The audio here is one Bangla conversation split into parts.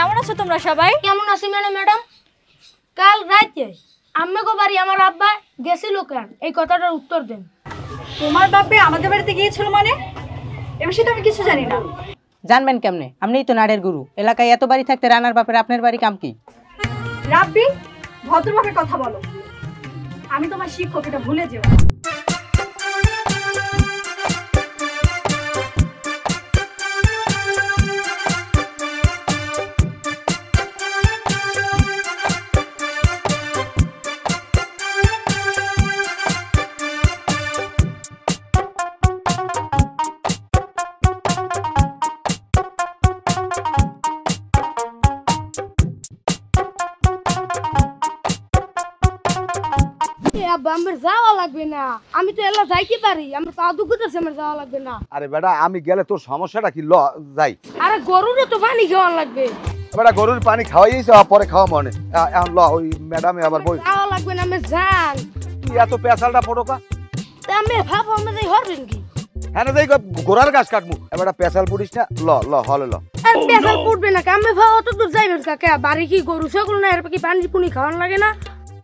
কেমন আছো তোমরা সবাই? কেমন আছি ম্যাডাম? কাল রাতে আম্মাগো বাড়ি আমার আব্বা গেছিল কেন, এই কথাটার উত্তর দেন। তোমার বাপে আমাদের বাড়িতে গিয়েছিল মানে? এ বিষয়ে তো আমি কিছু জানি না। জানবেন কেমনে? আপনিই তো নাড়ের গুরু। এলাকায় এত বাড়ি থাকতে রানার বাপের আপনার বাড়ি কাম কি? রাব্বি, ভদ্রভাবে কথা বলো। আমি তোমার শিক্ষক, এটা ভুলে যেও। আব্বা আমার যাওয়া লাগবে না, আমি তো এলা যাইতে পারি, আমার পা দুঃখতেছে, আমার যাওয়া লাগবে না। আরে বেটা আমি গেলে তোর সমস্যাটা কি? ল যাই। আরে গরুরে তো পানি খাওয়া লাগবে। বেটা গরুর পানি খাওয়াইছে, পরে খাওয়া মনে। এখন ল, ওই ম্যাডামে আবার বই। যাওয়া লাগবে না, আমি যান। তুই এত পেশালটা পড়োকা? তা আমি ভাবো আমি যাই হরবেন কি? হ্যাঁ না, যাই ঘোড়ার গাছ কাটমু। বেটা পেশাল পড়িস না, ল ল হলে ল। আর পেশাল পড়বে না, আমি ভাবো অত দূর যাইবেন কাকে? বাড়ি কি গরু ছাগল না, এর কি পানি পুনি খাওয়ান লাগে না?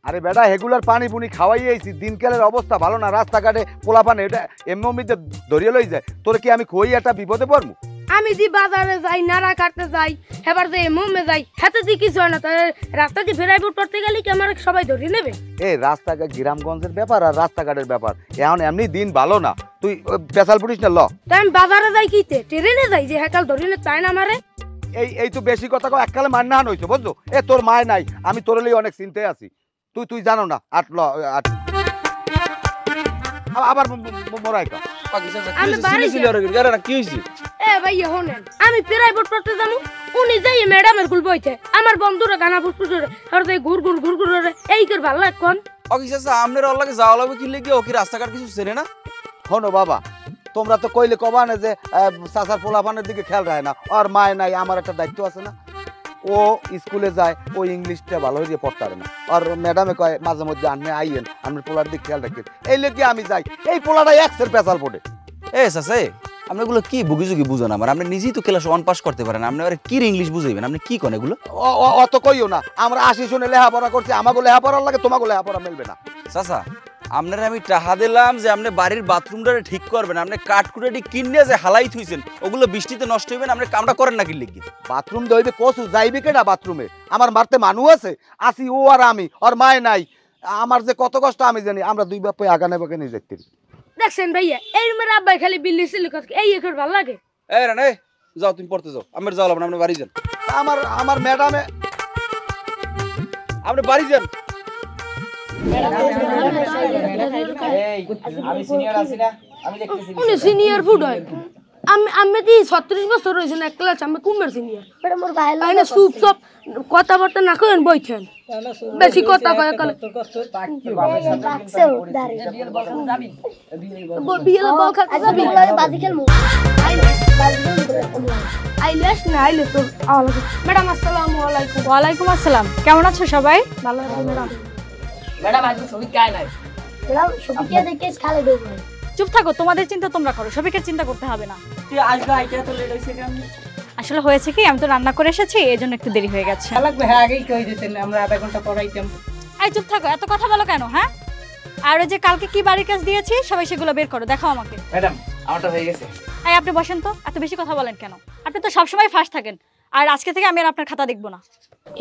আরে বেটা রেগুলার পানি পুনি খাওয়াইছি, দিনকালের অবস্থা ভালো না, রাস্তাঘাটে পোলা পানি এটা এমনিতে ধরিয়ে লই যায়। তোরে কি আমি কই একটা বিপদে পড়মু? আমি দি বাজারে যাই, নাড়া কাটতে যাই, এবার যে মোমে যাই, হাতে দি কিছু হয় না, তাই রাস্তা দিয়ে ফেরাই করতে গেলে কি আমার সবাই ধরে নেবে? এই রাস্তাঘাট গ্রামগঞ্জের ব্যাপার আর রাস্তাঘাটের ব্যাপার, এখন এমনি দিন ভালো না, তুই পেশাল পড়িস না, ল। তাই আমি বাজারে যাই কিতে ট্রেনে যাই, যে হেকাল ধরে নে তাই না আমারে। এই তো বেশি কথা কও, এককালে মান না হইছে বুঝছো? তোর মায় নাই, আমি তোর লই অনেক চিন্তায় আছি। তুই জানো না, আটল আবার মোরাইকা কি হইছে? এ ভাই হোনেন, আমি প্রাইভেট পড়তে যাবো, উনি যাই ম্যাডামের কুল বইতে, আমার বন্ধুরা গানা ফুসফুস আর যাই ঘুর ঘুর ঘুর ঘুর এই কর ভালো লাগে কোন। অকিসা আপনার লাগে যাওয়া লাগবে কি লেগে? ও কি রাস্তাঘাট কিছু চেনে না? শোনো বাবা, তোমরা তো কইলে কবা না যে চাচার পোলাপানের দিকে খেয়াল রাখে না, আর মায় নাই, আমার একটা দায়িত্ব আছে না। ও স্কুলে যায়, ও ইংলিশটা ভালো হয়ে পড়তে পারে না, আর ম্যাডামে কয় মাঝে মধ্যে আনমে আইয়েন, আমি পোলার দিকে খেয়াল রাখেন, এই লেগে আমি যাই। এই পোলাটা একসের পেশাল পড়ে। এ চাচা, আপনি এগুলো কি বুগিজুগি বুঝেন? আমার আপনি নিজেই তো ক্লাস 1 পাস করতে পারেন, আপনি আর কি ইংলিশ বুঝাইবেন? আপনি কি করেন এগুলো? অত কইও না, আমরা 80 শুনে লেখাপড়া করছি, আমাকে লেখাপড়ার লাগে, তোমাকে লেখাপড়া মিলবে না। চাচা, আপনার আমি টাকা দিলাম যে আপনি বাড়ির বাথরুমটা ঠিক করবেন, আপনি কাঠকুটাটি কিনে যে হালাই থুইছেন, ওগুলো বৃষ্টিতে নষ্ট হইবেন, আপনি কামটা করেন না কি লিখি? বাথরুম দইবে কসু যাইবে কেনা বাথরুমে? আমার মারতে মানুষ আছে, আসি ও আর আমি, আর মায় নাই, আমার যে কত কষ্ট আমি জানি। আমরা দুই বাপ আগানে বাগানে যেতে দেখছেন ভাইয়া, এই মেয়ের আব্বাই খালি বিল্লি ছিল, এই একর ভালো লাগে। এই রানে, যাও তুমি পড়তে যাও, আমার যাওয়া লাগবে না, আপনি বাড়ি যান। আমার ম্যাডামে, আপনি বাড়ি যান। উনি সিনিয়র ফুড হয়, আমি দি 36 বছর হয়েছে না ক্লাস, আমি কুমের সিনিয়র। আইনা সুপ সব কথাবার্তা না কইন বইছেন, বেশি কথা কয় কালে বিয়েলে বল খাতে যাবি, বাজি খেলমু। আইলেস না আইলে তো আলাদা। ম্যাডাম আসসালামু আলাইকুম। ওয়ালাইকুম আসসালাম। কেমন আছো সবাই? ভালো আছি ম্যাডাম। ম্যাডাম আজ ছবি কায় নাই? ম্যাডাম সবিকে দেখে খালে দেব। চুপ থাকো, তোমাদের চিন্তা তোমরা করো, সবিকের চিন্তা করতে হবে না। তুই আসবে, আইটা তো লেট হইছে কেন? আসলে হয়েছে কি, আমি তো রান্না করে এসেছি, এজন্য একটু দেরি হয়ে গেছে। লাগবে, হ্যাঁ আগেই কই দিতেন, আমরা আধা ঘন্টা পড়াইতাম। এই চুপ থাকো, এত কথা বলো কেন? হ্যাঁ, আর ওই যে কালকে কি বাড়ির কাজ দিয়েছি, সবাই সেগুলো বের করো, দেখাও আমাকে। ম্যাডাম আমারটা হয়ে গেছে। এই আপনি বসেন তো, এত বেশি কথা বলেন কেন? আপনি তো সবসময় ফার্স্ট থাকেন, আর আজকে থেকে আমি আর আপনার খাতা দেখবো না।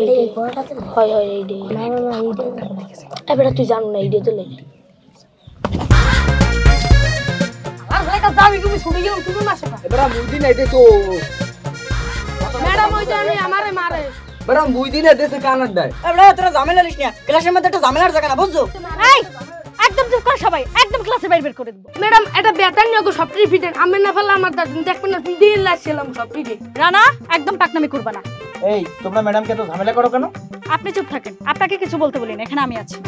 এই পড়াটাতে হয় হয় এই ডে না না না এই ডে এবারে তুই জানো না এই ডে তো লেগে আর লেখা যাবি তুমি ছুটি গেলাম তুমি মাসে না এবারে মুই দিন আইতে তো ম্যাডাম ওই জানি আমারে মারে এবারে মুই দিন আইতে কানার দেয়। এবারে তোরা ঝামেলা লিস না, ক্লাসের মধ্যে একটা ঝামেলার জায়গা না, বুঝছো? এই একদম চুপ কর সবাই, একদম ক্লাসে বাইরে বের করে দেব। ম্যাডাম এটা বেতন নিও সব রিপিটেড আমি না ফেলা আমার দাদু দেখবেন না দিন লাগছিলাম সব রিপিটেড। রানা একদম টাকনামি করবে না। এই তোমরা ম্যাডামকে তো ঝামেলা করো কেন? আপনি চুপ থাকেন, আপনাকে কিছু বলতে বলিনি, এখানে আমি আছি।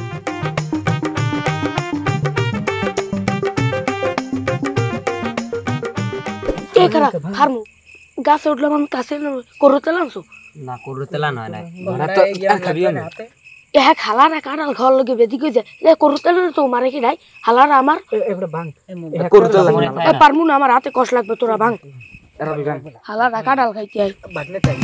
কে করা ফার্মু গাছে উঠলাম আমি কাছে করতে লামছো না করতে লা নয় না মানে তো আর খাবিও না। এ খালারা কাটাল ঘর লগে বেদি কইছে এ করতে না তো মারে কি নাই হালারা আমার এবারে ভাঙ করতে এ পারমু না আমার হাতে কষ্ট লাগবে তোরা ভাঙ এরা ভাঙ হালারা কাটাল খাইতে আই ভাগনে তাই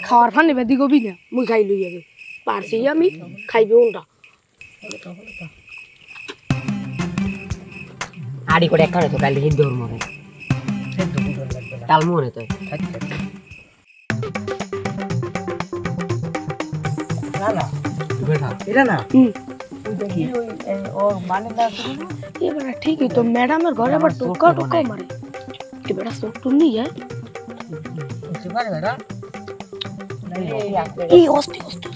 খাওয়ার ফানে বেদি গবি না মুই খাই লই যাবে পারছি আমি খাইবে উনটা আড়ি করে একারে তো কালি হিন্দুর মরে তাল মরে তো এবারে ঠিকই তো ম্যাডামের ঘরে আবার টোকা টোকা মারে এবারে সট্টু নিয়ে এই অস্তি অস্তি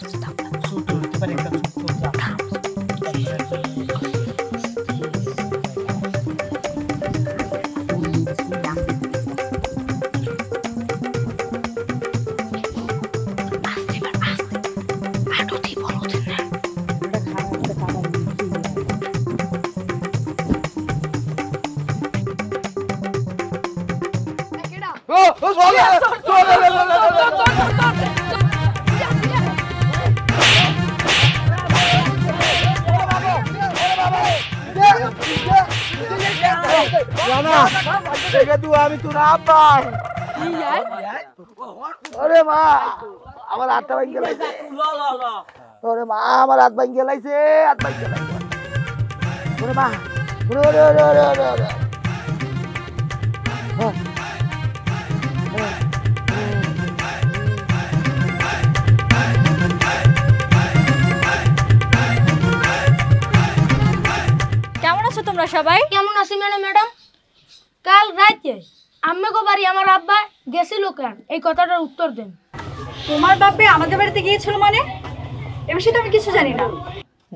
আমি তোর আব্বাই ওরে মা আমার হাতটা ভাঙ গেলাইছে ওরে মা আমার হাত ভাঙ গেলাইছে হাত ভাঙ গেলাইছে ওরে মা ওরে ওরে ওরে ওরে ওরে ওরে কেমন আছো তোমরা সবাই? কেমন আছি ম্যাডাম কাল রাতে আম্মে গো বাড়ি আমার আব্বা গেছিল কেন এই কথাটার উত্তর দেন তোমার বাপে আমাদের বাড়িতে গিয়েছিল মানে? এ বিষয়ে তো আমি কিছু জানি না।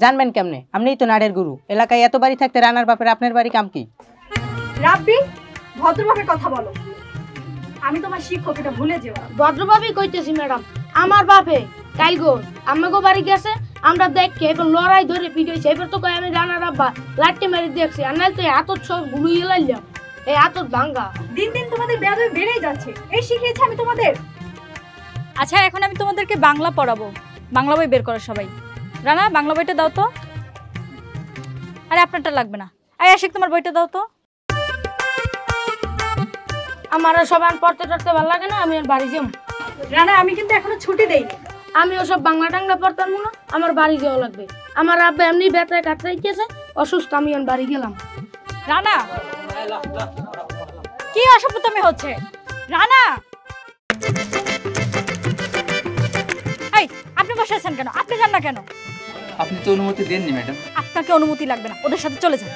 জানবেন কেমনে? আপনিই তো নাড়ের গুরু। এলাকায় এত বাড়ি থাকতে রানার বাপের আপনার বাড়ি কাম কি? রাব্বি, ভদ্রভাবে কথা বলো। আমি তোমার শিক্ষক, এটা ভুলে যেও না। ভদ্রভাবেই কইতেছি ম্যাডাম। আমার বাপে কাল গো আম্মে গো বাড়ি গেছে, আমরা দেখকে এবার লড়াই ধরে পিটাইছে। এবার তো কয় আমি রানার আব্বা লাঠি মেরে দেখছি, আর নাইলে তো হাতত সব গুলুইয়ে লাইলাম, এই হাতত ভাঙ্গা। দিন দিন তোমাদের বেয়াদবি বেড়েই যাচ্ছে। এই শিখিয়েছি আমি তোমাদের। আচ্ছা, এখন আমি তোমাদেরকে বাংলা পড়াবো। বাংলা বই বের করো সবাই। রানা, বাংলা বইটা দাও তো। আরে আপনারটা লাগবে না। আয় আশিক, তোমার বইটা দাও তো। আমার সবাই পড়তে টড়তে ভালো লাগে না, আমি আর বাড়ি যাম। রানা, আমি কিন্তু এখনো ছুটি দেইনি। আমি ওসব বাংলা টাংলা পড়তাম না, আমার বাড়ি যাওয়া লাগবে। আমার আব্বা এমনি ব্যথায় কাতরাই গেছে, অসুস্থ, আমি আর বাড়ি গেলাম। রানা, কি অসভ্যতামি হচ্ছে? রানা, এই আপনি বসে আছেন কেন? আপনি যান না কেন? আপনি তো অনুমতি দেননি ম্যাডাম। আপনাকে অনুমতি লাগবে না, ওদের সাথে চলে যান।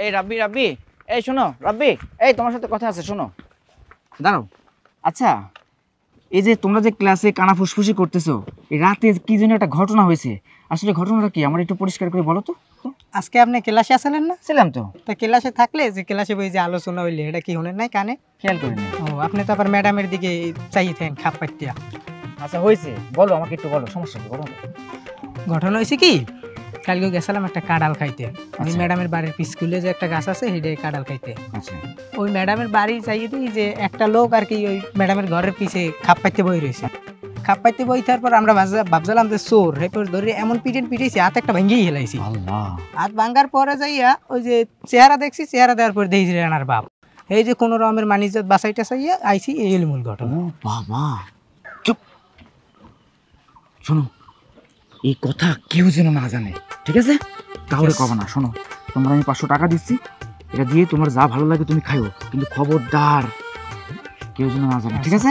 এই রাব্বি, রাব্বি, এই শোনো রাব্বি, এই তোমার সাথে কথা আছে, শোনো, দাঁড়াও। আচ্ছা, এই যে তোমরা যে ক্লাসে কানা ফুসফুসি করতেছো, এই রাতে কি যেন একটা ঘটনা হয়েছে, আসলে ঘটনাটা কি আমার একটু পরিষ্কার করে বলো তো। আজকে আপনি ক্লাসে আসলেন না? ছিলাম তো। তা ক্লাসে থাকলে যে ক্লাসে বই যে আলোচনা হইলে এটা কি হলেন নাই কানে? খেয়াল করিনি। ও, আপনি তো আবার ম্যাডামের দিকে চাইতেন খাপ পাইতিয়া। আচ্ছা হয়েছে, বলো আমাকে একটু বলো, সমস্যা কি বলো। ঘটনা হয়েছে কি, কালকে গেছিলাম একটা কাঁড়াল খাইতে। ওই আচ্ছা। ম্যাডামের বাড়ির পিছকুলে যে একটা গাছ আছে সেটাই কাঁড়াল খাইতে। আচ্ছা, ওই ম্যাডামের বাড়ি চাইয়ে দিই যে একটা লোক আর কি ওই ম্যাডামের ঘরের পিছে খাপ পাইতে বই রয়েছে। খাপ পাইতে বই তারপর আমরা ভাবছিলাম যে চোর, এরপর ধরে এমন পিটিয়েছি হাত একটা ভেঙেই হেলাইছি। হাত ভাঙ্গার পরে যাইয়া ওই যে চেহারা দেখছি, চেহারা দেওয়ার পর দেখছি রানার বাপ। এই যে কোনো রকমের মানিজ্জত বাসাইটা চাইয়া আইছি, এই হলো মূল ঘটনা। বাবা চুপ, শোনো, এই কথা কেউ যেন না জানে, ঠিক আছে? কাউরে কবে না। শোনো, তোমরা আমি 500 টাকা দিচ্ছি, এটা দিয়ে তোমার যা ভালো লাগে তুমি খাইও, কিন্তু খবরদার কেউ যেন না জানে, ঠিক আছে?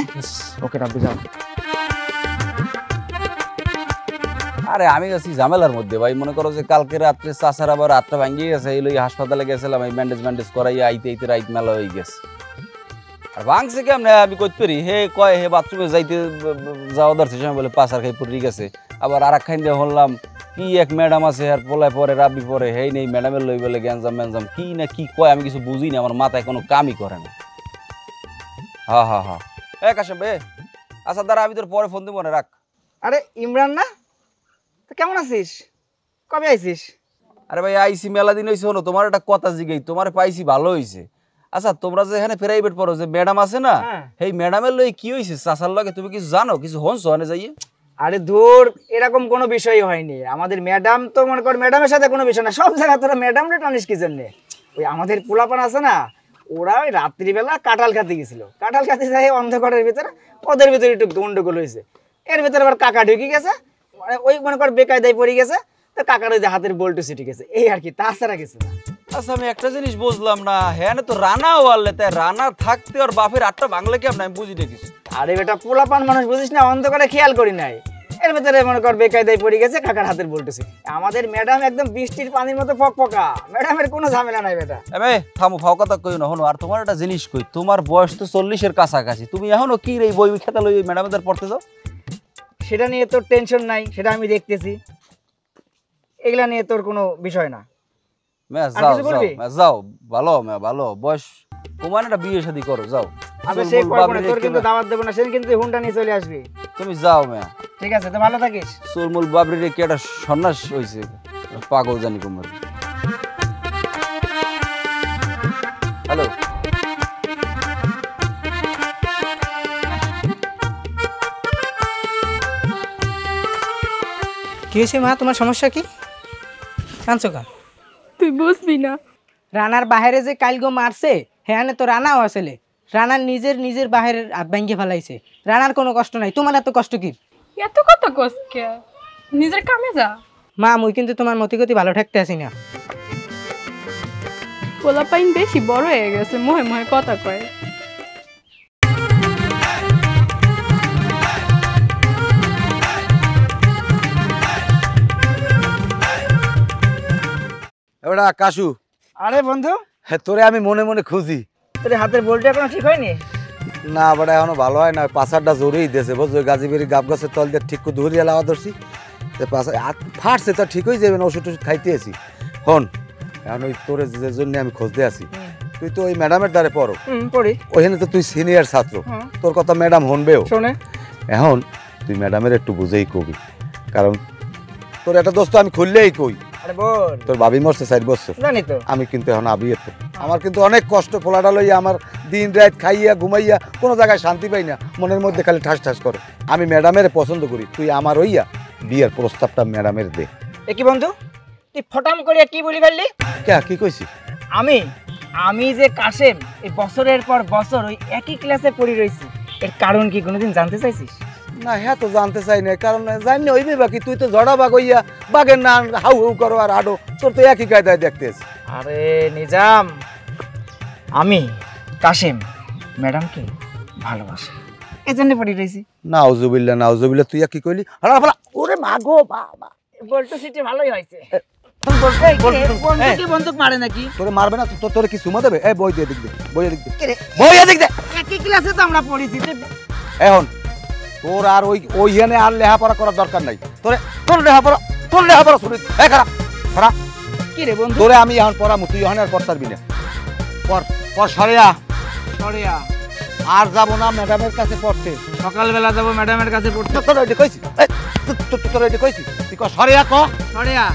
ওকে, রাব্বি যাও। আরে আমি আছি ঝামেলার মধ্যে ভাই। মনে করো যে কালকে রাত্রে চাচার আবার রাতটা ভাঙিয়ে গেছে, এই লই হাসপাতালে গেছিলাম, এই ব্যান্ডেজ করাইয়া আইতে আইতে রাইত মেলা হয়ে গেছে। আর ভাঙছে কেমনে আমি কইতে পারি? হে কয় হে বাথরুমে যাইতে যাওয়া ধরছে সময় বলে পাচার খাই পড়ে গেছে। আবার আর এক খাইন দিয়ে হলাম কি এক ম্যাডাম আছে আর পোলায় পরে রাব্বি পরে, হেই নেই ম্যাডামের লই বলে গ্যাঞ্জাম ম্যাঞ্জাম কি না কি কয় আমি কিছু বুঝি না, আমার মাথায় কোনো কামই করে না। হ্যাঁ হ্যাঁ হ্যাঁ, এ কাশেম বে, আচ্ছা দাঁড়া আমি তোর পরে ফোন দিব না, রাখ। আরে ইমরান না, তো কেমন আছিস? কবে আইছিস? আরে ভাই আইসি মেলা দিন হয়েছে। হলো তোমার একটা কথা জিগাই, তোমার পাইছি ভালো হয়েছে। আচ্ছা তোমরা যে এখানে প্রাইভেট পড়ো যে ম্যাডাম আছে না এই ম্যাডামের লই কি হইছে চাচার লগে তুমি কিছু জানো কিছু হনছো আনে যাইয়ে আরে দূর এরকম কোনো বিষয় হয়নি আমাদের ম্যাডাম তো মনে কর ম্যাডামের সাথে কোনো বিষয় না সব জায়গায় তোরা ম্যাডামরে টানিস কি জন্য ওই আমাদের পোলাপান আছে না ওরা ওই রাত্রিবেলা কাঁঠাল খাতে গেছিল কাঁঠাল খাতে যাই অন্ধকারের ভিতরে ওদের ভিতরে একটু গন্ডগোল হয়েছে এর ভিতরে আবার কাকা ঢুকে গেছে মানে ওই মনে কর বেকায়দায় পড়ে গেছে তো কাকার ওই যে হাতের বল্টু ছিটে গেছে এই আর কি তাছাড়া কিছু না আচ্ছা আমি একটা জিনিস বুঝলাম না হ্যাঁ তো রানা ওয়ালে তাই রানা থাকতে আর বাপের আটটা বাংলা কি আমি বুঝি না কিছু আরে বেটা পোলাপান মানুষ বুঝিস না অন্ধকারে খেয়াল করি নাই এর ভিতরে মনে কর বেকায়দায় পড়ে গেছে কাকার হাতের বল্টু ছিটে আমাদের ম্যাডাম একদম বৃষ্টির পানির মতো ফকফকা ম্যাডামের কোনো ঝামেলা নাই বেটা এবে থামো ফাও কথা কই না হনো আর তোমার একটা জিনিস কই তোমার বয়স তো 40-এর কাছাকাছি তুমি এখনো কি রে বই খাতা লই ম্যাডামদের পড়তে যাও সেটা নিয়ে তোর টেনশন নাই সেটা আমি দেখতেছি এগুলা নিয়ে তোর কোনো বিষয় না মে আর যাও কিছু বলবি? যাও ভালো মে ভালো বয়স তোমার একটা বিয়ে শাদী করো যাও আবে সে করব না তোর কিন্তু দাওয়াত দেব না সেদিন কিন্তু হুন্ডা নিয়ে চলে আসবি তুমি যাও মে ঠিক আছে তো ভালো থাকিস চুলমুল বাবরি রে কি একটা সন্ন্যাস হইছে পাগল জানি কুমার হ্যালো কি হয়েছে মা তোমার সমস্যা কি কাঁদছো কা তুই বুঝবি না রানার বাহিরে যে কালগো মারছে হ্যাঁ তো রানাও আসলে রানার নিজের বাহিরের হাত ভাঙ্গে ফেলাইছে রানার কোনো কষ্ট নাই তোমার এত কষ্ট কি এত কত কষ্ট নিজের কামে যা মা মুই কিন্তু তোমার মতিগতি ভালো থাকতে আসি না পোলাপাইন বেশি বড় হয়ে গেছে মোহে মোহে কথা কয় এবারে কাশু আরে বন্ধু হ্যাঁ তোরে আমি মনে মনে খুঁজি তোর হাতের বলটা এখনো ঠিক হয়নি না বাড়া এখনো ভালো হয় না পাশারটা জোরেই দিয়েছে বুঝছো গাছীবাড়ি গাব গাছের তল দিয়ে ঠিক করে ধরিয়ে লাওয়া ধরছি পাশা ফাটছে তো ঠিক হয়ে যাবে না ওষুধ টষুধ খাইতে আছি হন এখন ওই তোর যে জন্য আমি খুঁজতে আছি তুই তো ওই ম্যাডামের দ্বারে পড়ো পড়ি ওইখানে তো তুই সিনিয়র ছাত্র তোর কথা ম্যাডাম হনবেও শোনে এখন তুই ম্যাডামের একটু বুঝেই কবি কারণ তোর একটা দোস্ত আমি খুললেই কই আরে বল তোর ভাবি মরছে 4 বছর জানি তো আমি কিন্তু এখন আবিয়ে তো আমার কিন্তু অনেক কষ্ট পোলাটা লইয়া আমার দিন রাত খাইয়া ঘুমাইয়া কোনো জায়গায় শান্তি পাই না মনের মধ্যে খালি ঠাস ঠাস করে আমি ম্যাডামের পছন্দ করি তুই আমার হইয়া বিয়ের প্রস্তাবটা ম্যাডামের দে এ কি বন্ধু তুই ফটাম করে কি বলি ফেললি কে কি কইছি আমি যে কাশেম এই বছরের পর বছর ওই একই ক্লাসে পড়ি রইছি এর কারণ কি কোনোদিন জানতে চাইছিস না হ্যাঁ তো জানতে চাই না কারণ জানি হইবে বাকি তুই তো জড়া বাগ হইয়া বাগের না হাউ হাউ করো আর আডো তোর তো একই কায়দায় দেখতেছ আরে নিজাম আমি কাশেম ম্যাডামকে ভালোবাসি এজন্য পড়ি রইছি নাউজুবিল্লাহ তুই কি কইলি হালা ফালা ওরে মাগো বাবা বলতো সিটি ভালোই হয়েছে বন্দুক মারে নাকি তোরে মারবে না তোরে কি সুমা দেবে এই বই দিয়ে দিক দে বই দিক দে বই দিক দে একই ক্লাসে তো আমরা পড়েছি এখন তোর আর ওইখানে আর লেখাপড়া করার দরকার নাই তোর লেখাপড়া শুনি এই খারাপ কি রে বন্ধু তোরে আমি এখন পড়ামু তুই এখন আর পড়তে পারবি না পর সরিয়া আর যাব না ম্যাডামের কাছে পড়তে সকালবেলা যাবো ম্যাডামের কাছে পড়তে তোর এটা কইছি তোর এটা কইছি তুই ক সরিয়া সরিয়া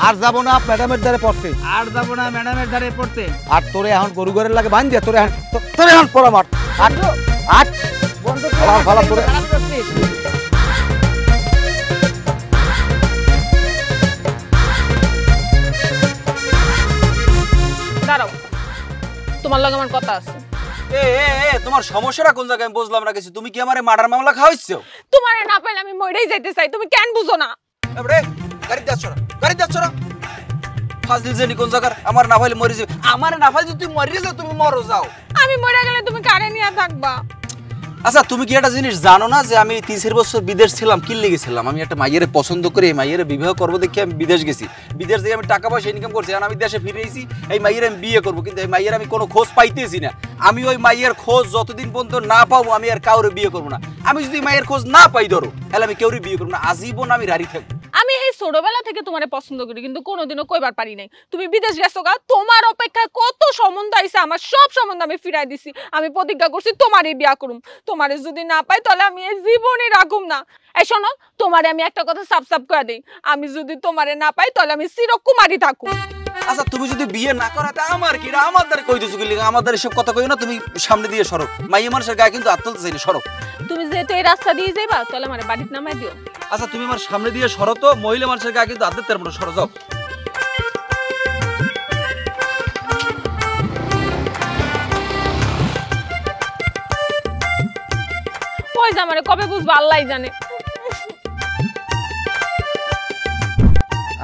আর যাব না ম্যাডামের দ্বারে পড়তে আর যাবো না ম্যাডামের ধারে পড়তে আর তোরে এখন গরু ঘরের লাগে বান দিয়া তোরে এখন পড়া মার আর বন্ধু ভালো করে দাঁড়াও তোমার লগে আমার কথা আছে তোমার সমস্যাটা কোন জায়গায় আমি বুঝলাম না কিছু তুমি কি আমারে মার্ডার মামলা খাওয়াইছো তোমারে না পাইলে আমি মরেই যাইতে চাই তুমি কেন বুঝো না এবারে গাড়ি যাচ্ছ না ফাজলিল জানি কোন জায়গার আমার না পাইলে মরে যাবে আমার না পাইলে তুই মরে যাও তুমি মরো যাও আমি মরে গেলে তুমি কারে নিয়ে থাকবা আচ্ছা তুমি কি একটা জিনিস জানো না যে আমি 3 বছর বিদেশ ছিলাম কি লেগেছিলাম আমি একটা মাইয়েরে পছন্দ করে এই মাইয়েরে বিবাহ করবো দেখে আমি বিদেশ গেছি বিদেশ থেকে আমি টাকা পয়সা ইনকাম করছি আর আমি দেশে ফিরে এসেছি এই মাইয়ের আমি বিয়ে করবো কিন্তু এই মাইয়ের আমি কোনো খোঁজ পাইতেছি না আমি ওই মাইয়ের খোঁজ যতদিন পর্যন্ত না পাবো আমি আর কাউরে বিয়ে করবো না আমি যদি মাইয়ের খোঁজ না পাই ধরো তাহলে আমি কেউরে বিয়ে করবো না আজীবন আমি রাড়ি থাকবো আমি এই ছোটবেলা থেকে তোমারে পছন্দ করি কিন্তু কোনোদিনও কইবার পারি নাই তুমি বিদেশ গেছো গা তোমার অপেক্ষায় কত সম্বন্ধ আইছে আমার সব সম্বন্ধ আমি ফিরাই দিছি আমি প্রতিজ্ঞা করছি তোমারই বিয়া করুম তোমারে যদি না পাই তাহলে আমি এই জীবনে রাখুম না এই শোনো তোমারে আমি একটা কথা সাপ করে দেই আমি যদি তোমারে না পাই তাহলে আমি চিরকুমারী থাকুম আচ্ছা তুমি যদি বিয়ে না করাতে আমার কি আমার দ্বারা কই দিছো কি আমার দ্বারা সব কথা কইও না তুমি সামনে দিয়ে সরো মাইয়া মানুষের গায়ে কিন্তু হাত তুলতে চাইনি সরো তুমি যেহেতু এই রাস্তা দিয়ে যাইবা তাহলে আমার বাড়িতে নামাই দিও আচ্ছা তুমি আমার সামনে দিয়ে সরো তো মহিলা মানুষের গায়ে কিন্তু হাত দিতে পারবো না সরো যাও ওই যে আমারে কবে বুঝবো আল্লাহই জানে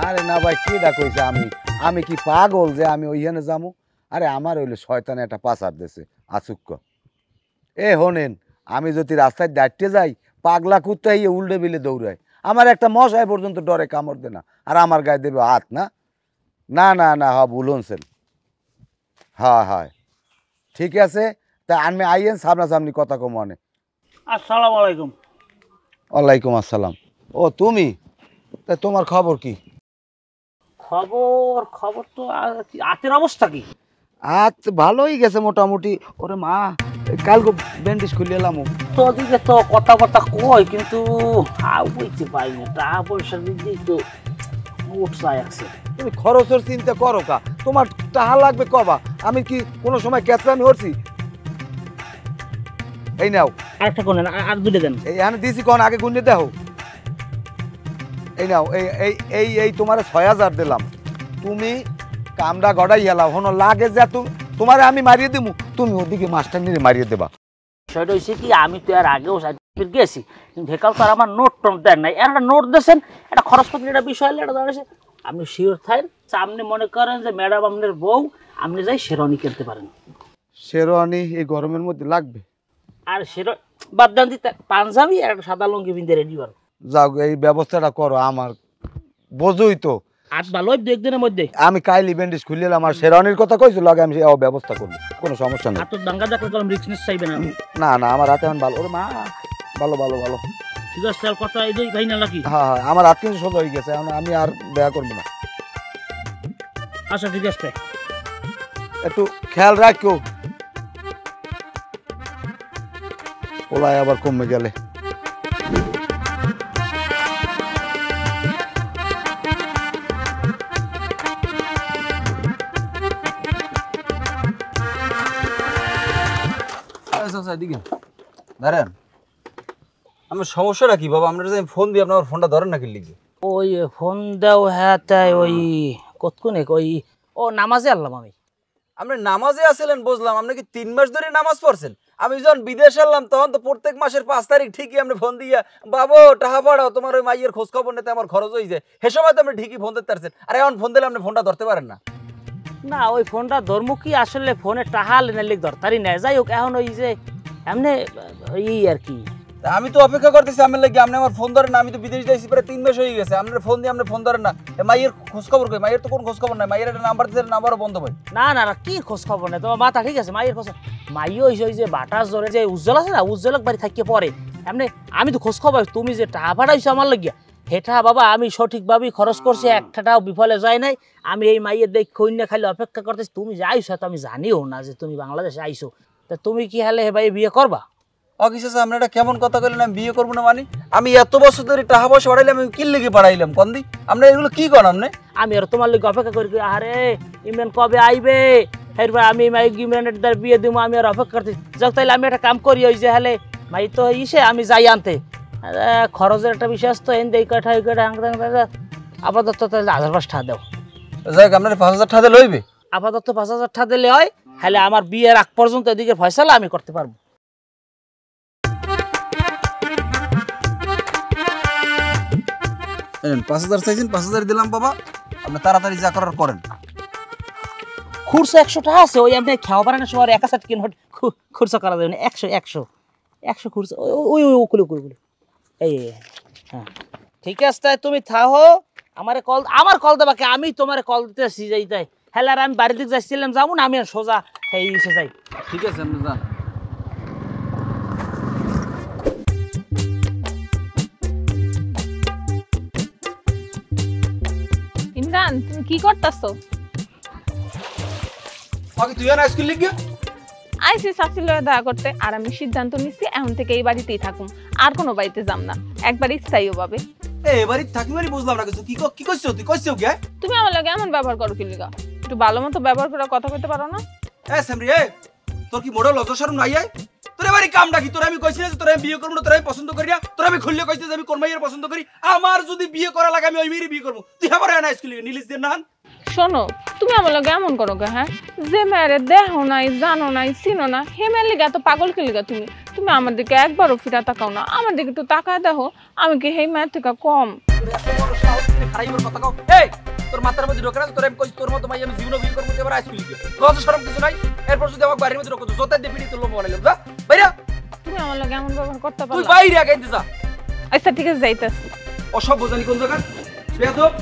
আরে না ভাই কি কইছে আমি কি পাগল যে আমি ওইখানে যাবো আরে আমার হইলে শয়তানে একটা পাচার দেছে আচুক্য এ হোনেন আমি যদি রাস্তায় দাঁড়িয়ে যাই পাগলা কুত্তা ইয়ে উল্টে বিলে দৌড়ায় আমার একটা মশাই পর্যন্ত ডরে কামড় দে না আর আমার গায়ে দেবে হাত না না না না হ ভুলছেন হ্যাঁ হ্যাঁ ঠিক আছে তা আমি আইয়েন সামনাসামনি কথা কম মনে আসসালামু আলাইকুম ওয়ালাইকুম আসসালাম ও তুমি তা তোমার খবর কি খবর তো হাতের অবস্থা কি হাত ভালোই গেছে মোটামুটি ওরে মা কালকে ব্যান্ডেজ খুলে এলাম তো দিকে তো কথা কয় কিন্তু বুঝতে পাই না টাকা পয়সা দিদি তো উঠসাই আছে তুমি খরচের চিন্তা করো কা তোমার টাকা লাগবে কবা আমি কি কোনো সময় ক্যাচরামি হচ্ছি এই নাও আরেকটা কোন আর দুটো দেন এই আমি দিছি কোন আগে গুণে দেখো এই নাও এই এই এই এই তোমার ৬০০০ দিলাম তুমি কামড়া গড়াই এলাও হনো লাগে যে তোমার আমি মারিয়ে দিমু তুমি ওদিকে মাস্টার নিয়ে মারিয়ে দেবা সেটা হচ্ছে কি আমি তো এর আগেও সার্টিফিকেট গেছি কিন্তু ভেকাল তো আর আমার নোট টোট দেন নাই একটা নোট দিয়েছেন একটা খরচপত্রের একটা বিষয় হলে এটা দাঁড়িয়েছে আপনি শিওর থাকেন আপনি মনে করেন যে ম্যাডাম আপনার বউ আপনি যাই শেরওয়ানি কিনতে পারেন শেরওয়ানি এই গরমের মধ্যে লাগবে আর বাদ দেন দিতে পাঞ্জাবি আর একটা সাদা লুঙ্গি বিন্দে রেডি করো যাও এই ব্যবস্থাটা করো আমার বোঝই তো আজ ভালো দু একদিনের মধ্যে আমি কাইলি ব্যান্ডেজ খুলে এলাম আর শেরওয়ানির কথা কইছিল আগে আমি ব্যবস্থা করবো কোনো সমস্যা নেই আর তো দাঙ্গা দেখলে কলম রিক্স নিতে চাইবে না না না আমার হাতে এখন ভালো ওরে মা ভালো ভালো ভালো ঠিক আছে তার কথা এই ভাই না নাকি হ্যাঁ হ্যাঁ আমার হাত কিন্তু সোজা হয়ে গেছে এখন আমি আর দেখা করবো না আচ্ছা ঠিক আছে একটু খেয়াল রাখো ওলাই আবার কমে গেলে দাঁড়ান আমার সমস্যাটা কি বাবা আপনার যে ফোন দিয়ে আপনার ফোনটা ধরেন নাকি লিখে ওই ফোন দাও হ্যাঁ তাই ওই কতক্ষণে ওই ও নামাজে আনলাম আমি আপনি নামাজে আসলেন বুঝলাম আপনি কি 3 মাস ধরে নামাজ পড়ছেন আমি যখন বিদেশ এলাম তখন তো প্রত্যেক মাসের 5 তারিখ ঠিকই আপনি ফোন দিয়া বাবু টাকা পাঠাও তোমার ওই মাইয়ের খোঁজ খবর নিতে আমার খরচ হয়ে যায় সে সময় তো আপনি ঠিকই ফোন দিতে পারছেন আর এখন ফোন দিলে আপনি ফোনটা ধরতে পারেন না না ওই ফোনটা ধর্ম কি আসলে ফোনে টাকা লেনে লিখ ধরতারি না যাই হোক এখন ওই যে এমনি আর কি আমি তো অপেক্ষা করতেছি আমি লাগি আপনি আমার ফোন ধরেন না আমি তো বিদেশ যাইছি প্রায় 3 মাস হয়ে গেছে আপনার ফোন দিয়ে আপনি ফোন ধরেন না মাইয়ের খোঁজ খবর কই মাইয়ের তো কোনো খোঁজ খবর নাই মাইয়ের একটা নাম্বার দিতে নাম্বারও বন্ধ ভাই না না না কি খোঁজ খবর নাই তোমার মাথা ঠিক আছে মাইয়ের খোঁজ মাইও হইছে ওই যে বাটার জোরে যে উজ্জ্বল আছে না উজ্জ্বলক বাড়ি থাকিয়ে পরে এমনি আমি তো খোঁজ খবর তুমি যে টাকা পাঠাইছো আমার লাগিয়া হেটা বাবা আমি সঠিকভাবেই খরচ করছি একটাটাও বিফলে যায় নাই আমি এই মাইয়ের দেখ কইনা খালি অপেক্ষা করতেছি তুমি যে আইছো তো আমি জানিও না যে তুমি বাংলাদেশে আইছো তা তুমি কি হালে হে ভাই বিয়ে করবা অকিস আছে আপনারা কেমন কথা কইলেন আমি বিয়ে করবো না মানে আমি এত বছর ধরে টাকা পয়সা পাঠাইলাম আমি কি লেগে পাঠাইলাম কন্দি আপনারা এগুলো কি করেন আপনি আমি আর তোমার লিগে অপেক্ষা করি আরে ইমরান কবে আইবে এরপর আমি মাই ইমরানের দ্বার বিয়ে দিব আমি আর অপেক্ষা করতেছি যাক তাইলে আমি একটা কাম করি ওই যে হালে মাই তো ইসে আমি যাই আনতে খরচের একটা বিষয় আসতো এন দেই কাঠা এই কাঠা আপাতত তাহলে 1000 টাকা দাও যাক আপনার 5000 টাকা দিলে হইবে আপাতত 5000 টাকা দিলে হয় তাহলে আমার বিয়ের আগ পর্যন্ত এদিকে ফয়সালা আমি করতে পারবো 5000 চাইছেন 5000 দিলাম বাবা আপনি তাড়াতাড়ি যা করার করেন খুরসা 100 টাকা আছে ওই আপনি খাওয়া পারেন সময় একা সাট কিন খুরসা করা যাবে না 100 খুরসা ওই ওই কুলি এই হ্যাঁ ঠিক আছে তুমি থাকো আমার কল দেবা কে আমি তোমার কল দিতেছি যাইতাই হ্যাঁ আর আমি বাড়ির দিকে যাচ্ছিলাম যাবো না আমি আর সোজা এই এসে যাই ঠিক আছে আপনি যান ইমরান তুমি কি করতেছো আগে তুই না স্কুল লিখবি আইসি শাশির লয়ে দেখা করতে আর আমি সিদ্ধান্ত নিচ্ছি এখন থেকে এই বাড়িতেই থাকুম আর কোনো বাড়িতে যাম না একবারই স্থায়ী ভাবে এবারে থাকি মানে বুঝলাম না কিছু কি কইছো তুই কইছো কি তুমি আমার লগে এমন ব্যবহার করো কি লিগা একটু ভালো মতো ব্যবহার করে কথা কইতে পারো না? এ সেমরি এ তোর কি মোড় লজ্জা শরম নাই আই? তোর এবারে কামটা কি? তোর আমি কইছি না যে তোর আমি বিয়ে করব না, তোর আমি পছন্দ করি না, তোর আমি খুললে কইছি যে আমি কোন মাইয়ের পছন্দ করি। আমার যদি বিয়ে করা লাগে আমি ওই মেয়েরই বিয়ে করব। তুই আবার না স্কুলে নিলিস দেন না। শোনো, তুমি আমার লগে এমন করো কে? হ্যাঁ, যে মেয়েরে দেখো নাই, জানো নাই, চিনো না, হে মেয়ের লিগা এত পাগল কে লিগা তুমি? তুমি আমার দিকে একবারও ফিরা তাকাও না। আমার দিকে একটু তাকায় দেখো, আমি কি সেই মেয়ের থেকে কম? এই তোর মাথার মধ্যে ঢোকে না? তোর আমি কইছি তোর মতো মাই আমি জীবন বিয়ে করব, এবার স্কুলে গিয়ে লজ্জা শরম কিছু নাই। এরপর যদি আমার বাড়ির মধ্যে ঢোকো জোতা দিয়ে পিটি তোর লোম বানাইলাম। যা বাইরে। তুমি আমার লগে এমন ব্যবহার করতে পারো? তুই বাইরে আগে যা। আচ্ছা ঠিক আছে, যাইতাছি। অসভ্য জানি কোন জায়গা বেয়াদব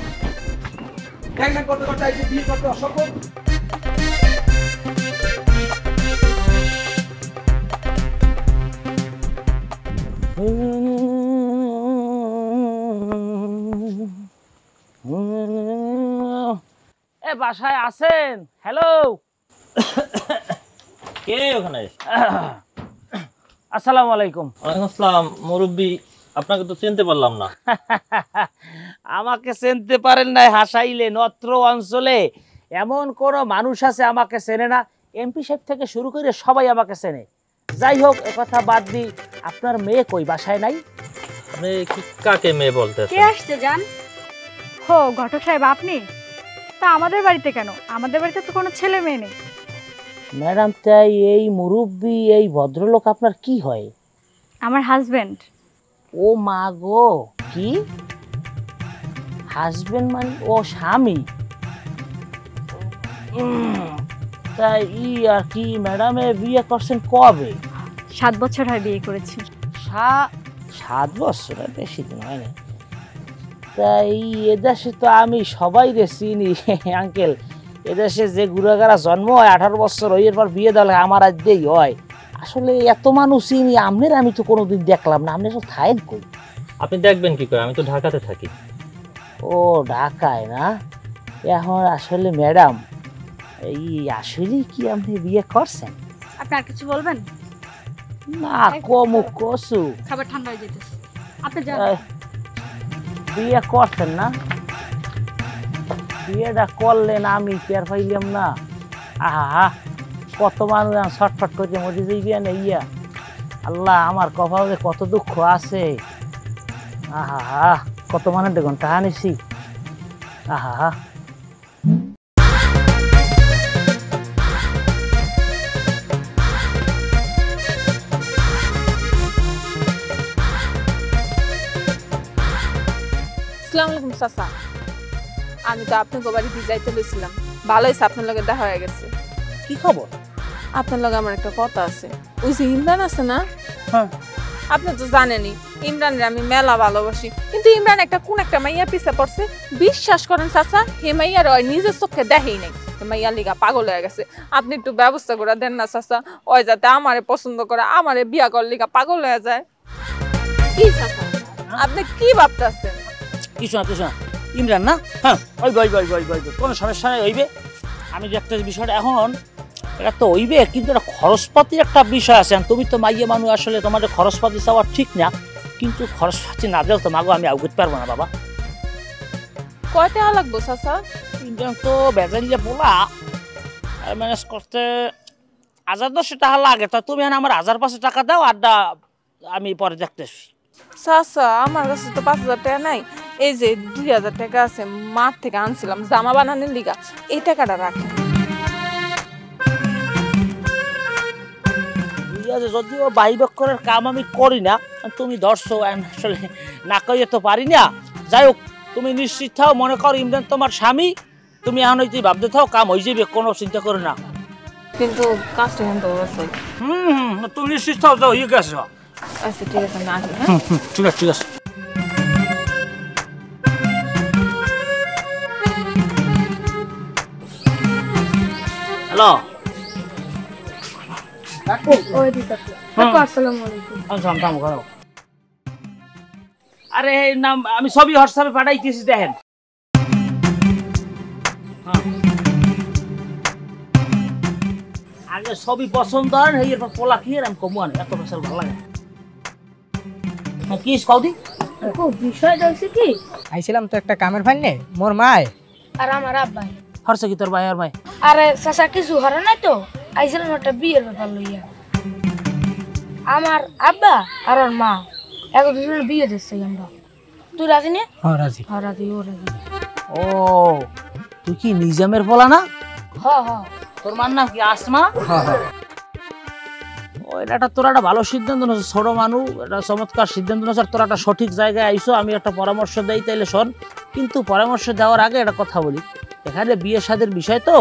ঠ্যাং ঠ্যাং করতে করতে আইছে বিয়ে করতে অসভ্য। এ বাসায় আছেন? হ্যালো, কে ওখানে? আসসালামু আলাইকুম। ওয়ালাইকুম আসসালাম। মুরব্বি, আপনাকে তো চিনতে পারলাম না। আমাকে চিনতে পারেন নাই হাসাইলেন? অত্র অঞ্চলে এমন কোন মানুষ আছে আমাকে চেনে না? এমপি সাহেব থেকে শুরু করে সবাই আমাকে চেনে। যাই হোক, কথা বাদ দি, আপনার মেয়ে কই? বাসায় নাই? আপনি কি কাকে মেয়ে বলতে? কে আসছে জান? হো, ঘটক সাহেব আপনি? তা আমাদের বাড়িতে কেন? আমাদের বাড়িতে তো কোনো ছেলে মেয়ে নেই। ম্যাডাম, তাই এই মুরব্বি, এই ভদ্রলোক আপনার কি হয়? আমার হাজবেন্ড। ও মা গো, কি হাজবেন্ড মানে? ও স্বামী। তাই আর কি ম্যাডামে বিয়ে করছেন কবে? 7 বছর হয় বিয়ে করেছি। 7 বছর? বেশি দিন হয় না। তাই এদেশে তো আমি সবাই রে চিনি আঙ্কেল। এদেশে যে গুড়াগাড়া জন্ম হয় 18 বছর হইয়ের পর বিয়ে দেওয়া আমার আজ দেই হয়। আসলে এত মানুষ চিনি আপনার আমি তো কোনোদিন দেখলাম না। আপনি সব থাইন কই? আপনি দেখবেন কি করে? আমি তো ঢাকাতে থাকি। ও ঢাকায় না? এখন আসলে ম্যাডাম, এই আসলে কি আপনি বিয়ে করছেন? আপনি আর কিছু বলবেন? না, কমু কসু। খাবার ঠান্ডা হয়ে যেতেছে, আপনি যান। বিয়ে করছেন না? বিয়েটা করলেন, আমি টের পাইলাম না। আহা, কত মানুষ ছটফট করছে মধ্যে যে বিয়ে নেই। আল্লাহ, আমার কপালে কত দুঃখ আছে। আহা, কত মানুষ দেখুন টাকা নিছি। আহা, আসসালামু আলাইকুম চাচা। আমি তো আপনাকে বাড়িতে যাইতে লইছিলাম, ভালো হয়েছে আপনার লগে দেখা হয়ে গেছে। কি খবর? আপনার লগে আমার একটা কথা আছে। ওই যে ইমরান আছে না, হ্যাঁ, আপনি তো জানেনই ইমরানের আমি মেলা ভালোবাসি, কিন্তু ইমরান কোন একটা মাইয়া পিছে পড়ছে। বিশ্বাস করেন চাচা, হে মাইয়ার ওই নিজের চোখে দেখেই নাই। মাইয়া লিগা পাগল হয়ে গেছে। আপনি একটু ব্যবস্থা করে দেন না চাচা, ওই যাতে আমারে পছন্দ করে, আমারে বিয়া করার লিগা পাগল হয়ে যায়। কি চাচা, আপনি কি ভাবতেছেন? কিছু না কিছু না। ইমরান না? হ্যাঁ, ওই গই গই গই গই, কোনো সমস্যা নেই, হইবে। আমি যে একটা বিষয়টা এখন এটা তো হইবে, কিন্তু এটা খরচপাতির একটা বিষয় আছে। তুমি তো মাইয়া মানুষ, আসলে তোমাদের খরচপাতি চাওয়া ঠিক না, কিন্তু খরচপাতি না দিলে তো মাগো আমি আউগতে পারবো না বাবা। কয় টাকা লাগবো চাচা? ইমরান তো বেজাইলে বলা ম্যানেজ করতে 1000-1000 টাকা লাগে। তা তুমি আমার 1000-500 টাকা দাও, আড্ডা আমি পরে দেখতেছি। চাচা, আমার কাছে তো 5000 টাকা নাই। এই যে 2000 টাকা আছে, মাঠ থেকে আনছিলাম জামা বানানোর লিগা, এই টাকাটা রাখেন। যদিও বাহিবক্ষরের কাম আমি করি না, তুমি ধরছো, আসলে না কইয়ে তো পারি না। যাই হোক, তুমি নিশ্চিত থাও, মনে করো ইমরান তোমার স্বামী। তুমি এখন হইতে ভাবতে থাও, কাম হয়ে যাবে, কোনো চিন্তা করো না। কিন্তু কাজটা কিন্তু আছে। তুমি নিশ্চিত থাও, যাও, হয়ে গেছে। আচ্ছা ঠিক আছে, না আসি। হ্যাঁ ঠিক আছে, ঠিক আছে। হ্যালো, আরে নাম আমি ছবি হোয়াটসঅ্যাপে পাঠাইতেছি, দেখেন। আগে ছবি পছন্দ হয়, এরপর পোলা কি আমি কমু আনে, এত পয়সা ভালো লাগে। কি কৌদি বিষয়টা হচ্ছে কি, আইছিলাম তো একটা কামের ফাইনে, মোর মায় আর আমার আব্বাই হরছে কি তোর ভাই আর ভাই? আরে চাচা কিছু হরে নাই তো, আইছিলাম একটা বিয়ের ব্যাপার লইয়া। আমার আব্বা আর ওর মা এক দুজনের বিয়ে দিচ্ছে আমরা। তুই রাজি নে? হ্যাঁ রাজি। হ্যাঁ রাজি, ও রাজি। ও তুই কি নিজামের বলা না? হ্যাঁ হ্যাঁ। তোর মার নাম কি আসমা? হ্যাঁ হ্যাঁ। ও এটা তোরা একটা ভালো সিদ্ধান্ত নিয়েছিস, ছোট মানুষ, এটা চমৎকার সিদ্ধান্ত নিয়েছিস। তোরা একটা সঠিক জায়গায় আইসো, আমি একটা পরামর্শ দেই তাইলে শোন। কিন্তু পরামর্শ দেওয়ার আগে একটা কথা বলি, এখানে বিয়ে শাদীর বিষয় তো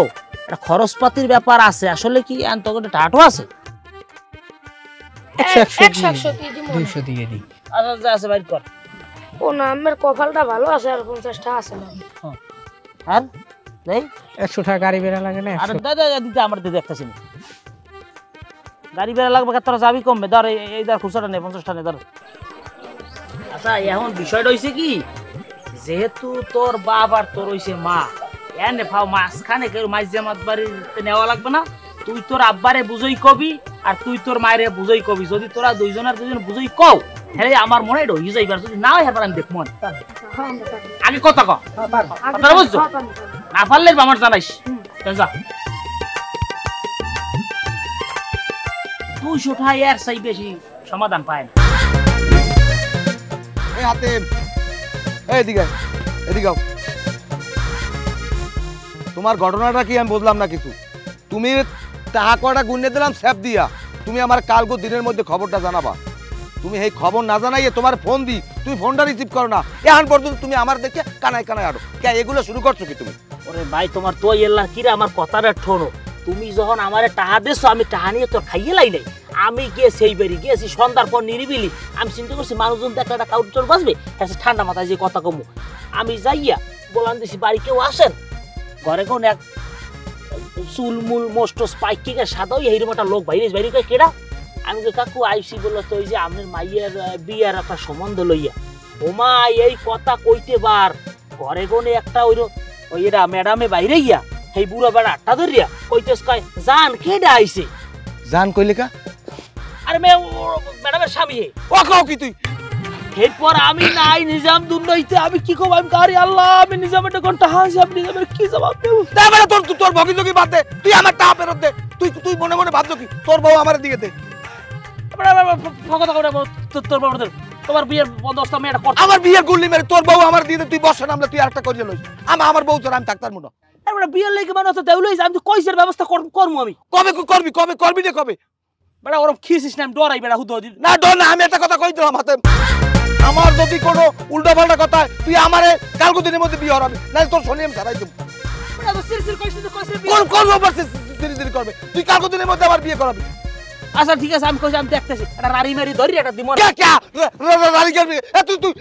একটা খরচপাতির ব্যাপার আছে। আসলে কি তোকে টাটো আছে? 100 দিয়ে 200 দিয়ে দিই। আচ্ছা যা আছে বাইর কর। ও না, আমার কপালটা ভালো আছে, আর 50 টাকা আছে না। আর দেই 100 টাকা গাড়ি বেড়া লাগে না? আরে দাদা দিতে আমার দিতে একটা চিনি গাড়ি বেড়া লাগবে, তোরা যাবি কমবে। ধর এই ধর খুচরা নেই, 50 টাকা নেই ধর। আচ্ছা এখন বিষয়টা হইছে কি, যেহেতু তোর বাপ আর তোর হইছে মা, এনে ফাও মাঝখানে কেউ মাছ জামাত বাড়িতে নেওয়া লাগবে না। তুই তোর আব্বারে বুঝই কবি আর তুই তোর মায়েরে বুঝই কবি। যদি তোরা দুইজন বুঝই কও, হ্যাঁ আমার মনে এটা হয়ে যাইবার। যদি না হয় এবার আমি দেখবো আগে কথা ক, কথাটা বুঝছো? না পারলে আমার জানাইস। যা 200 টাকা এর চাই বেশি সমাধান পায় না। এই হাতেম, এদিকে এদিকে আও। তোমার ঘটনাটা কি আমি বুঝলাম না কিছু। তুমি টাকা কয়টা গুনে দিলাম স্যাপ দিয়া, তুমি আমার কালকে দিনের মধ্যে খবরটা জানাবা। তুমি এই খবর না জানাইয়ে তোমার ফোন দি, তুমি ফোনটা রিসিভ করো না। এখন পর্যন্ত তুমি আমার দেখে কানায় কানায় আড়ো কে, এগুলো শুরু করছো কি তুমি? ওরে ভাই তোমার তো এল্লা কিরে আমার কথাটা ঠোনো। তুমি যখন আমারে টাকা দিছো, আমি টাকা নিয়ে তোর খাইয়ে লাই নাই। আমি গেছি এই বাড়ি, গেছি সন্ধ্যার পর নিরিবিলি। আমি চিন্তা করছি মানুষজন দেখলে একটা কাউন্টার বাঁচবে, ঠান্ডা মাথায় যে কথা কমু। আমি যাইয়া বলান দিছি বাড়ি কেউ আসেন, ঘরে কোন এক চুলমুল মোস্ট স্পাইকিকে সাদা এইরকম একটা লোক বাইরে বাইরে কেডা। আমি কাকু আইসি বললো তো ওই যে আপনার মাইয়ের বিয়ার একটা সম্বন্ধ লইয়া। ও মা এই কথা কইতে বার ঘরে কোনে একটা ওই এরা ম্যাডামে বাইরে গিয়া এই বুড়া বেড়া আটটা ধরিয়া কইতেস কয় জান কেডা আইছে। জান কইলে কা? আরে ম্যাডামের স্বামী। ও কাও কি তুই? এরপর আমি নাই নিজাম দুর্নইতে আমি কি কব? আমি কারি আল্লাহ, আমি নিজামের ঘন্টা হাসি, আপনি নিজামের কি জবাব দেব? তারপরে তোর ভগি যোগী বাদ দে, তুই আমার টাকা ফেরত দে। তুই মনে মনে ভাবছো কি তোর বউ আমার দিকে দে? তোর বাবা তোমার বিয়ের বন্দোবস্ত আমি এটা করতে, আমার বিয়ের গুল্লি মেরে তোর বউ আমার দিয়ে দে। তুই বসে নামলে তুই আরেকটা করিয়ে লইস। আমার বউ ছাড়া আমি থাকতাম না। বিয়ের লেগে মানুষ দেউলই আমি তো কইসের ব্যবস্থা করবো। আমি কবে করবি না কবে? বেড়া ওরম খিয়েছিস না, আমি ডরাই বেড়া হুদ না ডর না। আমি একটা কথা কই দিলাম হাতে, আমার যদি কোনো উল্টা পাল্টা কথা তুই আমারে কালকে দিনের মধ্যে বিয়ে হরাবি, না তোর শনি আমি ছাড়াই দেবো। করবে তুই কালকে দিনের মধ্যে আমার বিয়ে করাবি। আচ্ছা ঠিক আছে, আমি কইছি আমি দেখতেছি একটা রাড়ি মারি ধরি একটা দিমর তুই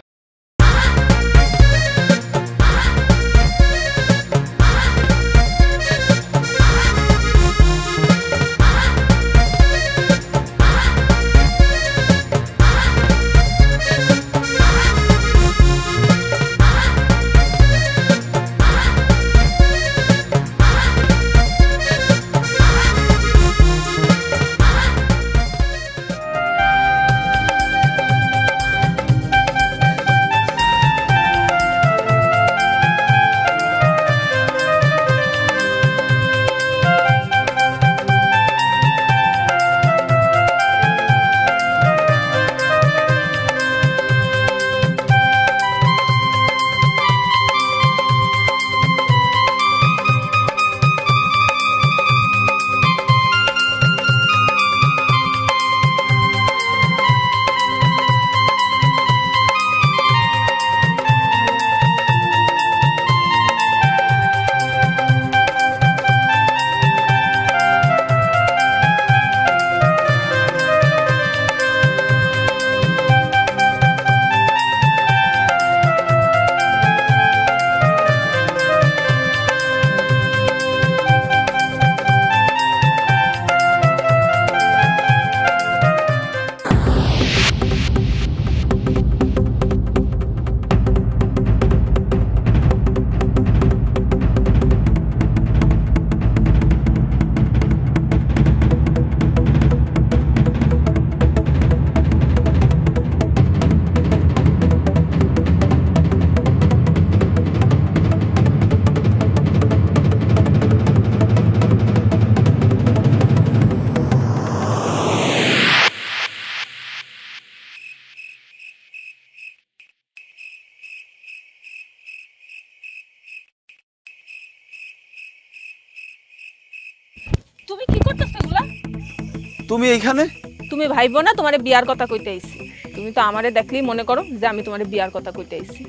তুমি এইখানে? তুমি ভাইবো না তোমারে বিয়ার কথা কইতে আইছি। তুমি তো আমারে দেখলেই মনে করো যে আমি তোমারে বিয়ার কথা কইতে আইছি।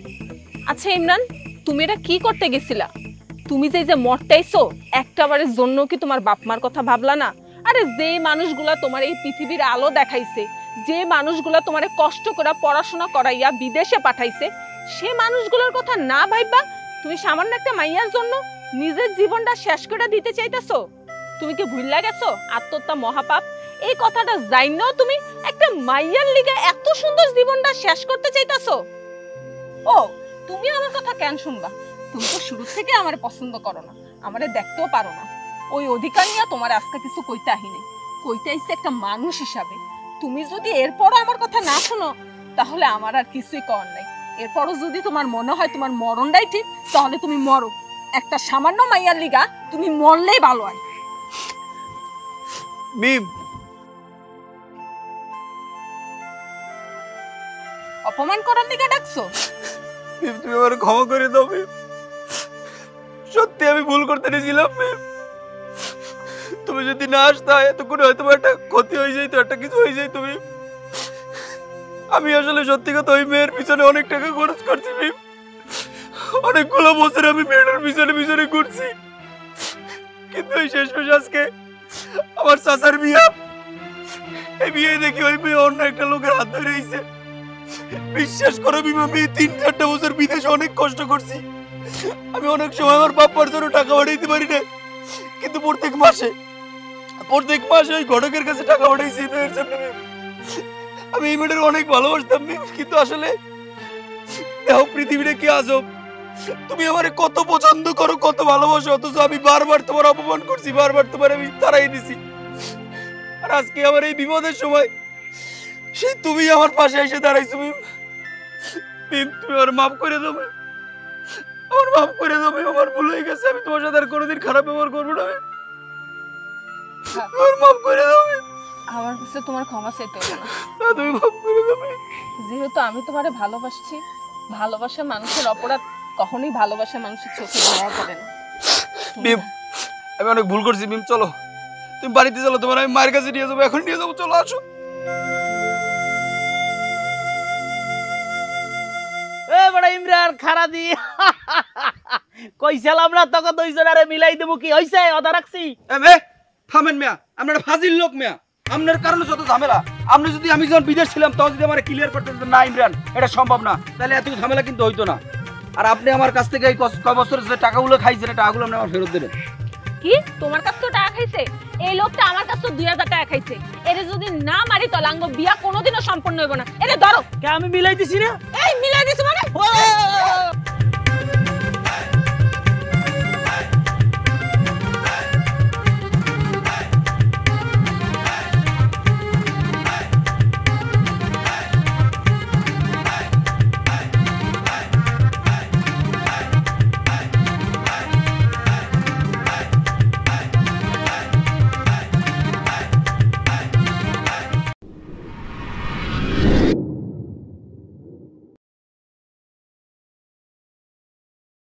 আচ্ছা ইমরান, তুমি এটা কি করতে গেছিলা? তুমি যে মরতে আইছো একটাবারের জন্য কি তোমার বাপ মার কথা ভাবলা না? আরে যে মানুষগুলা তোমার এই পৃথিবীর আলো দেখাইছে, যে মানুষগুলা তোমারে কষ্ট করে পড়াশোনা করাইয়া বিদেশে পাঠাইছে, সে মানুষগুলোর কথা না ভাইবা তুমি সামান্য একটা মাইয়ার জন্য নিজের জীবনটা শেষ করে দিতে চাইতেছো? তুমি কি ভুল লাগেছো আত্মহত্যা মহাপাপ? এই কথাটা জাইনাও তুমি একটা মাইয়ার লিগে এত সুন্দর জীবনটা শেষ করতে চাইতেছো? ও তুমি আমার কথা কেন শুনবা? তুমি তো শুরু থেকে আমার পছন্দ করো না, আমারে দেখতেও পারো না। ওই অধিকার নিয়ে তোমার আজকে কিছু কইতে আহিনি, কইতে আইছে একটা মানুষ হিসাবে। তুমি যদি এরপরও আমার কথা না শোনো তাহলে আমার আর কিছুই করার নাই। এরপরও যদি তোমার মনে হয় তোমার মরণটাই ঠিক, তাহলে তুমি মরো। একটা সামান্য মাইয়ার লিগা তুমি মরলেই ভালো হয়। মিম, অপমান করার লিগা ডাকছো? মিম তুমি আমার ক্ষমা করে দাও মিম, সত্যি আমি ভুল করতে নিয়েছিলাম মিম। তুমি যদি না আসতে এতক্ষণ হয়তো একটা ক্ষতি হয়ে যাইতো, একটা কিছু হয়ে যাইতো মিম। আমি আসলে সত্যি কথা ওই মেয়ের পিছনে অনেক টাকা খরচ করছি মিম, অনেকগুলো বছর আমি মেয়েটার পিছনে পিছনে ঘুরছি, কিন্তু এই শেষমেশ আজকে আমার চাচার বিয়ে, এই বিয়ে দেখি ওই মেয়ে অন্য একটা লোকের হাত ধরে রয়েছে। বিশ্বাস করো মিম, আমি 3-4টা বছর বিদেশে অনেক কষ্ট করছি। আমি অনেক সময় আমার বাপ্পার জন্য টাকা পাঠাইতে পারি না, কিন্তু প্রত্যেক মাসে ওই ঘটকের কাছে টাকা পাঠাইছি মেয়ের জন্য। আমি এই মেয়েটার অনেক ভালোবাসতাম মিম, কিন্তু আসলে দেখো পৃথিবীটা কি আজব। তুমি আমার কত পছন্দ করো, কত ভালোবাসো, অথচ আমি বারবার তোমার অপমান করছি, বারবার তোমার আমি তাড়াই দিছি। আর আজকে আমার এই বিপদের সময় সেই তুমি আমার পাশে এসে দাঁড়াইছো মিম। মিম তুমি আমার মাফ করে দাও মিম, আমার মাফ করে দাও মিম, আমার ভুল হয়ে গেছে। আমি তোমার সাথে আর কোনোদিন খারাপ ব্যবহার করবো না মিম, আমার মাফ করে দাও মিম। আমার কাছে তোমার ক্ষমা চাইতে হবে না, তুমি মাফ করে দাও মিম। যেহেতু আমি তোমারে ভালোবাসছি, ভালোবাসা মানুষের অপরাধ কখনোই ভালোবাসা মানুষের চোখে ধরা পড়ে না। মিম আমি অনেক ভুল করছি মিম, চলো তুমি বাড়িতে চলো, তোমার আমি মায়ের কাছে নিয়ে যাবো, এখন নিয়ে যাবো, চলো আসো। এ বড় ইমরান খারা দি কইছিলাম না তোকে দুইজনারে মিলাই দেবো, কি হইছে? অদা রাখছি। থামেন মিয়া, আপনার ফাজিল লোক মিয়া, আপনার কারণে যত ঝামেলা। আপনি যদি আমি যখন বিদেশ ছিলাম তখন যদি আমার ক্লিয়ার করতে দিতেন না ইমরান এটা সম্ভব না, তাহলে এত ঝামেলা কিন্তু হইতো না। আর আপনি আমার কাছ থেকে এই কয় বছরের যে টাকাগুলো খাইছেন, টাকাগুলো আপনি আমার ফেরত দেবেন। কি তোমার কাছে তো টাকা খাইছে? এই লোকটা আমার কাছে তো 2000 টাকা খাইছে। এরে যদি না মারি তো লাঙ্গ বিয়া কোনোদিনও সম্পন্ন হইব না। এরে ধরো। কে আমি মিলাই দিছি না? এই মিলাই দিছ মানে?